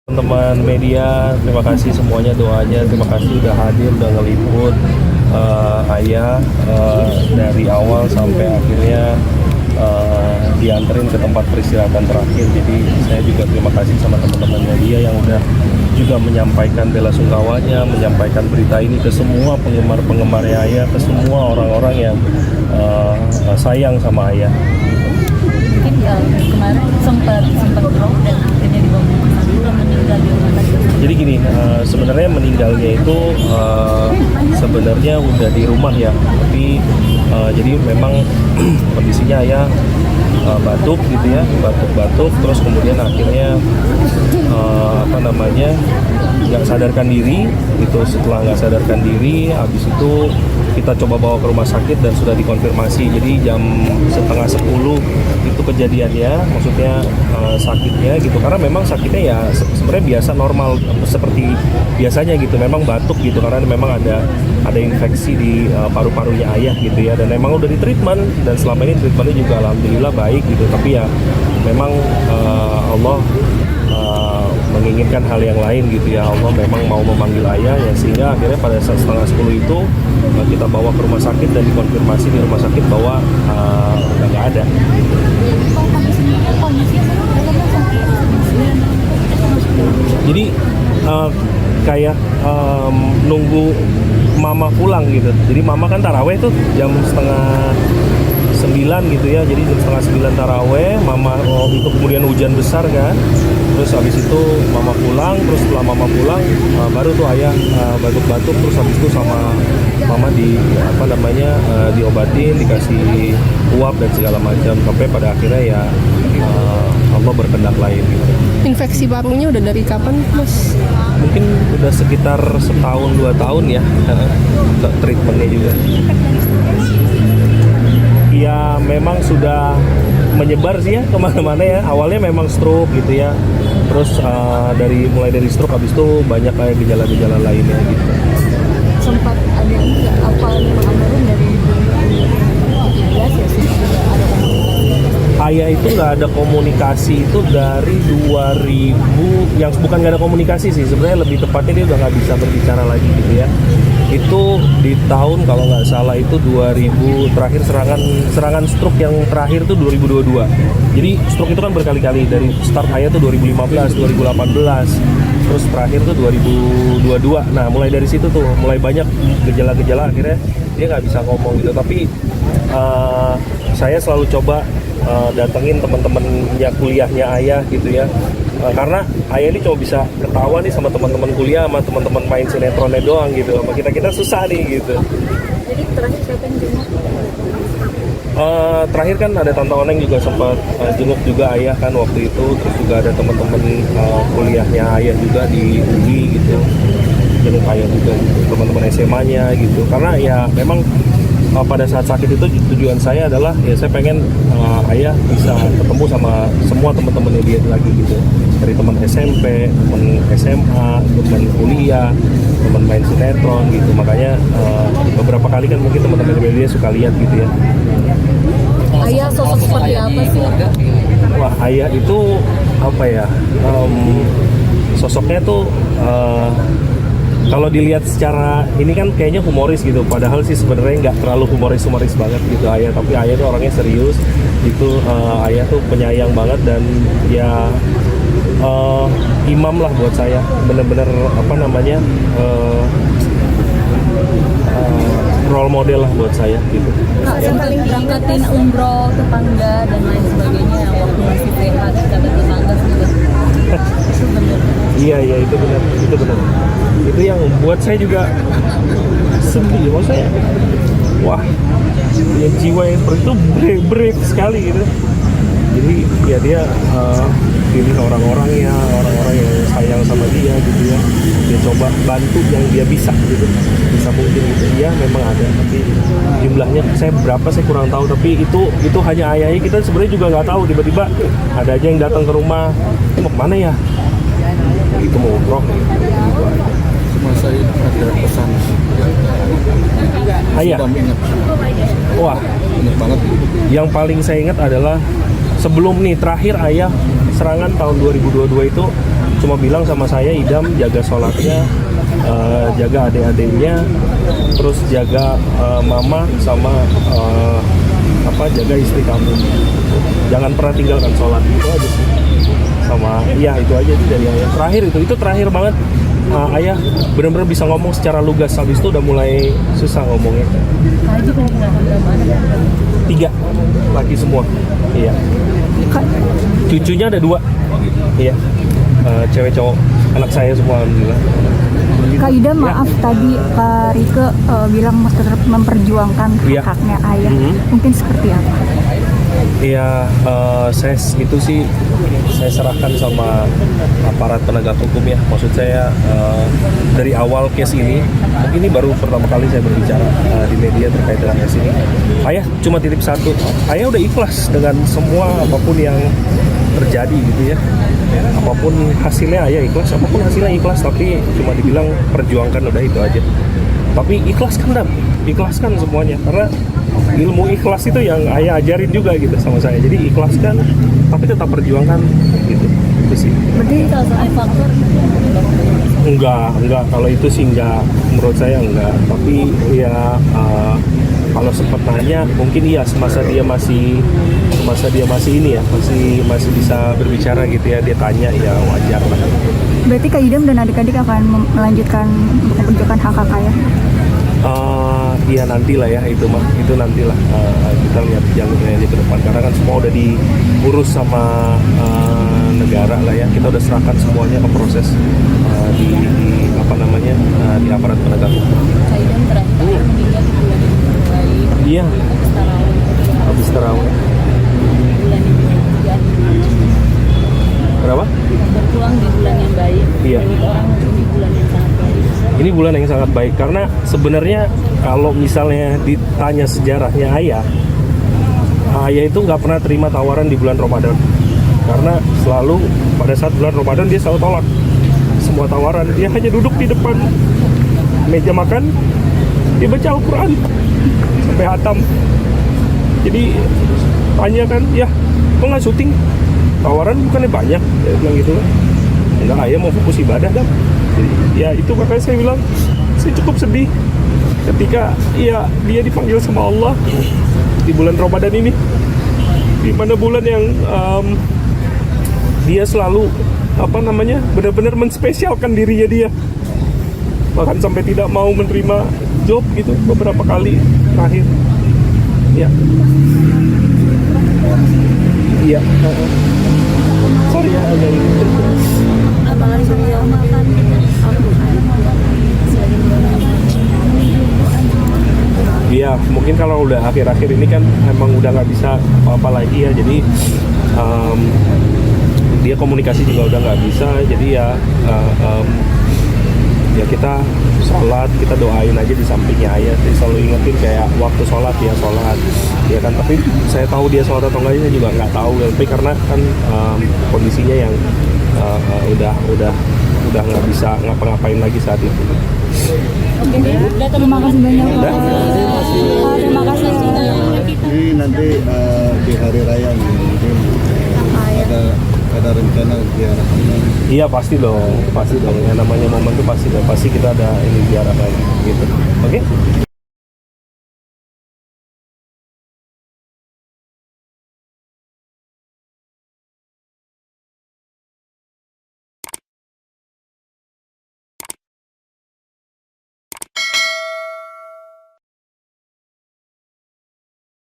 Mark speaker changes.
Speaker 1: Teman media, terima kasih semuanya doanya, terima kasih udah hadir, udah ngeliput ayah dari awal sampai akhirnya dianterin ke tempat peristirahatan terakhir. Jadi saya juga terima kasih sama teman-teman media yang udah juga menyampaikan bela sungkawanya, menyampaikan berita ini ke semua penggemar-penggemarnya ayah, ke semua orang-orang yang sayang sama ayah.
Speaker 2: Mungkin kemarin sempat drop dan akhirnya dibawa ke rumah sakit dan meninggal di rumah sakit.
Speaker 1: Jadi gini, sebenarnya meninggalnya itu sebenarnya udah di rumah ya, tapi jadi memang kondisinya ayah batuk gitu ya, batuk-batuk, terus kemudian akhirnya nggak sadarkan diri gitu. Setelah nggak sadarkan diri, habis itu kita coba bawa ke rumah sakit dan sudah dikonfirmasi. Jadi jam setengah 10 itu kejadiannya, maksudnya sakitnya gitu, karena memang sakitnya ya sebenarnya biasa normal seperti biasanya gitu, memang batuk gitu karena memang ada infeksi di paru-parunya ayah gitu ya, dan memang udah di treatment dan selama ini treatmentnya juga alhamdulillah baik gitu, tapi ya memang Allah menginginkan hal yang lain gitu ya. Allah memang mau memanggil ayah ya, sehingga akhirnya pada saat setengah 10 itu kita bawa ke rumah sakit dan dikonfirmasi di rumah sakit bahwa udah nggak ada gitu. Jadi kayak nunggu mama pulang gitu. Jadi mama kan taraweh tuh jam setengah 9 gitu ya, jadi jam setengah 9 taraweh, mama itu kemudian hujan besar kan, terus habis itu mama pulang, terus setelah mama pulang baru tuh ayah batuk-batuk, terus habis itu sama mama diobatin, dikasih uap dan segala macam, sampai pada akhirnya ya Allah berkehendak lain gitu.
Speaker 3: Infeksi parunya udah dari kapan, Mas?
Speaker 1: Mungkin udah sekitar setahun 2 tahun ya, treatmentnya juga. Ya memang sudah menyebar sih ya kemana-mana ya. Awalnya memang stroke gitu ya, terus mulai dari stroke, habis itu banyak kayak gejala-gejala lainnya gitu.
Speaker 2: Sempat ada nggak apa memang almarhum dari 2017 ya, sudah ada komunikasi?
Speaker 1: Ayah itu nggak ada komunikasi itu dari 2000, yang bukan nggak ada komunikasi sih, sebenarnya lebih tepatnya dia udah nggak bisa berbicara lagi gitu ya. Itu di tahun kalau nggak salah itu 2000, terakhir serangan stroke yang terakhir itu 2022. Jadi stroke itu kan berkali-kali, dari start ayah tuh 2015, 2018, terus terakhir tuh 2022. Nah mulai dari situ tuh mulai banyak gejala-gejala, akhirnya dia nggak bisa ngomong gitu. Tapi saya selalu coba datengin teman-temannya kuliahnya ayah gitu ya, karena ayah ini cuma bisa ketawa nih sama teman-teman kuliah, sama teman-teman main sinetronnya doang gitu, sama kita susah nih gitu.
Speaker 2: Jadi terakhir siapa yang jenguk?
Speaker 1: Terakhir kan ada Tante Oneng juga sempat jenguk juga ayah kan waktu itu, terus juga ada teman-teman kuliahnya ayah juga di UI gitu, jenguk ayah juga gitu, teman-teman SMA-nya gitu, karena ya memang pada saat sakit itu tujuan saya adalah ya saya pengen ayah bisa ketemu sama semua teman-temannya dia lagi gitu, dari teman SMP, teman SMA, teman kuliah, teman main sinetron gitu. Makanya beberapa kali kan mungkin teman-teman dia suka lihat gitu ya.
Speaker 2: Ayah sosok seperti apa sih?
Speaker 1: Wah, ayah itu apa ya, sosoknya tuh kalau dilihat secara ini kan kayaknya humoris gitu, padahal sih sebenarnya nggak terlalu humoris banget gitu ayah, tapi ayah tuh orangnya serius gitu. Ayah tuh penyayang banget dan ya imam lah buat saya, bener-bener role model lah buat saya gitu.
Speaker 2: Yang paling diingetin umroh, tetangga dan lain sebagainya waktu masih sehat, kata tetangga gitu.
Speaker 1: Iya itu benar. Itu yang buat saya juga sedih, maksudnya wah, yang jiwa yang seperti itu brave sekali gitu. Jadi ya dia pilih orang-orang yang sayang sama dia gitu ya, dia coba bantu yang dia bisa gitu, bisa mungkin gitu. Iya memang ada, tapi jumlahnya saya berapa saya kurang tahu, tapi itu hanya ayahnya, kita sebenarnya juga nggak tahu. Tiba-tiba ada aja yang datang ke rumah, mau kemana ya, itu mau umroh gitu aja.
Speaker 4: Masa ini ada pesan
Speaker 1: ayah, wah
Speaker 4: ingat banget.
Speaker 1: Yang paling saya ingat adalah sebelum nih terakhir ayah serangan tahun 2022 itu cuma bilang sama saya, Idam jaga sholatnya, jaga adik-adiknya, terus jaga mama sama jaga istri kamu, jangan pernah tinggalkan sholat. Itu aja sih. Sama ya itu aja sih dari ayah. Terakhir itu terakhir banget. Ayah benar-benar bisa ngomong secara lugas. Habis itu udah mulai susah ngomongnya.
Speaker 2: Haji kalau mengalami berapa anak?
Speaker 1: 3 laki semua. Iya. Cucunya ada 2. Iya. Cewek cowok. Anak saya semua alhamdulillah.
Speaker 2: Kak Ida, maaf tadi Kak Rike bilang tetap memperjuangkan haknya ayah. Mungkin seperti apa?
Speaker 1: Iya, saya itu sih saya serahkan sama aparat penegak hukum ya. Maksud saya dari awal case ini, mungkin ini baru pertama kali saya berbicara di media terkait dengan case ini. Ayah cuma titip satu, ayah udah ikhlas dengan semua apapun yang terjadi gitu ya. Apapun hasilnya ayah ikhlas, apapun hasilnya ikhlas, tapi cuma dibilang perjuangkan udah itu aja. Tapi ikhlaskan ikhlaskan semuanya, karena ilmu ikhlas itu yang ayah ajarin juga gitu sama saya. Jadi ikhlaskan tapi tetap perjuangkan gitu. Itu sih.
Speaker 2: Berarti salah satu faktor
Speaker 1: Enggak, kalau itu sih enggak, menurut saya enggak. Tapi ya kalau sempat nanya mungkin iya, semasa dia masih ini ya, masih bisa berbicara gitu ya, dia tanya ya wajar lah.
Speaker 2: berarti Kak Idam dan adik-adik akan melanjutkan untuk memperjuangkan hak ayah.
Speaker 1: Iya nantilah ya, itu nantilah kita lihat jalurnya ini ke depan, karena kan semua udah diurus sama negara lah ya, kita udah serahkan semuanya ke proses di aparat penegak hukum.
Speaker 2: Kak Idam terakhir meninggal di bulan yang baik.
Speaker 1: Iya, habis tarawih.
Speaker 2: Bulan yang
Speaker 1: Kenapa?
Speaker 2: berpulang di bulan yang baik.
Speaker 1: Iya.
Speaker 2: Banyak orang di bulan yang sangat baik.
Speaker 1: Ini bulan yang sangat baik karena sebenarnya kalau misalnya ditanya sejarahnya ayah itu nggak pernah terima tawaran di bulan Ramadan, karena selalu pada saat bulan Ramadan dia selalu tolak semua tawaran. Dia hanya duduk di depan meja makan, dia baca Al-Quran sampai hatam. Jadi tanya kan, ya kok nggak syuting, tawaran bukannya banyak, dia bilang gitu. Enggak, ayah mau fokus ibadah dah. Jadi, ya itu makanya saya bilang saya cukup sedih ketika ya dia dipanggil sama Allah di bulan Ramadan ini, di mana bulan yang dia selalu benar-benar menspesialkan dirinya dia, bahkan sampai tidak mau menerima job gitu beberapa kali terakhir. Ya, iya. Sorry ya agak ini.
Speaker 2: Apalagi beliau makan
Speaker 1: Iya, mungkin kalau udah akhir-akhir ini kan emang udah nggak bisa apa-apa lagi ya, jadi dia komunikasi juga udah nggak bisa, jadi ya kita sholat, kita doain aja di sampingnya ayah. Jadi selalu ingetin kayak waktu sholat ya sholat, ya kan. Tapi saya tahu dia sholat atau enggaknya juga nggak tahu, tapi karena kan kondisinya yang udah nggak bisa ngapa-ngapain lagi saat itu.
Speaker 2: Oke, terima kasih banyak. Terima kasih.
Speaker 4: Ini nanti di hari raya nih, mungkin ada rencana ziarah.
Speaker 1: Iya pasti dong. Yang namanya momen itu pasti kita ada ini ziarah lagi gitu. Oke?